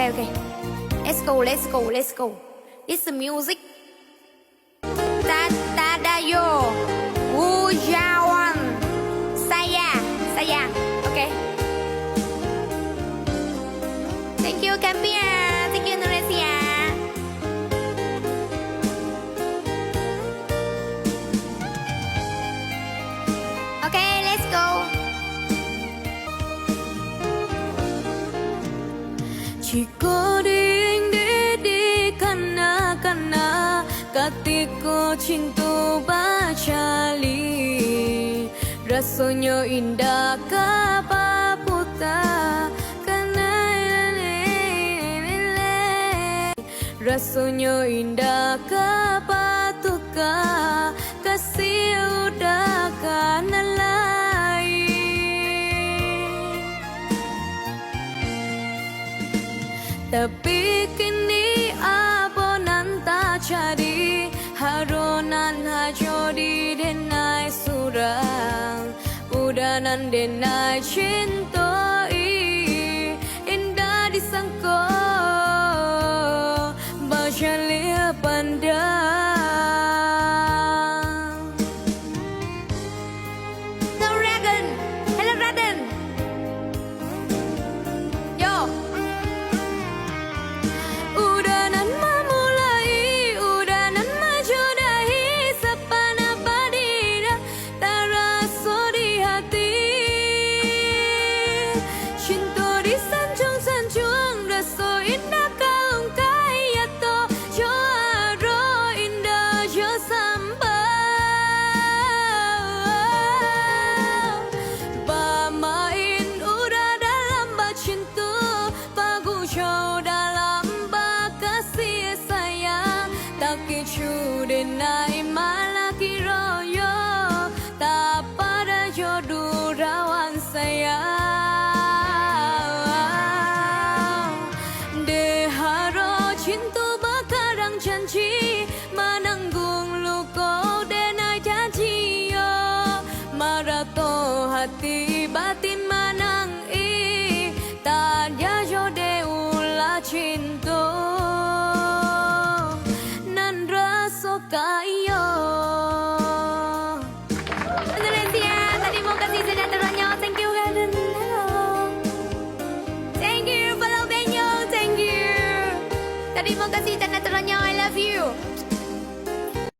okay. Let's go, let's go, let's go. It's the music. Ta ta da yo. Wu Jawan. Saya. Okay. Thank you, Gambia. Thank you, Indonesia. Okay, let's go. Jika di kana katiko cinta bacali rasanya indah kapaputa kana rasanya indah kapatuka kasih udah kana lain. Tapi kini abonan tak cari haronan hajodi denai surang udanan denai cintoi indah disangko bacalia pandang. Hello, Raden. Yo. Udanan memulai, udanan menjodahi sepana padida taraso di hati. Cinta disanjung-sanjung raso indah kaung kaya to joaro indah jo sambal. Pamain udah dalam bacintu bagu jauh dalam bakasih sayang tak kicu denai malaki royo tak pada jodoh rawan sayang deharo cintu bakarang janji menanggung luko denai janji yo marato hati batin manang i tanya jode ula cinta nan raso kayo. Indonesia, tadi mau kasih senjatanya. Thank you, Raden. Hello. Thank you, Follow Benyo. Thank you. Tadi mau kasih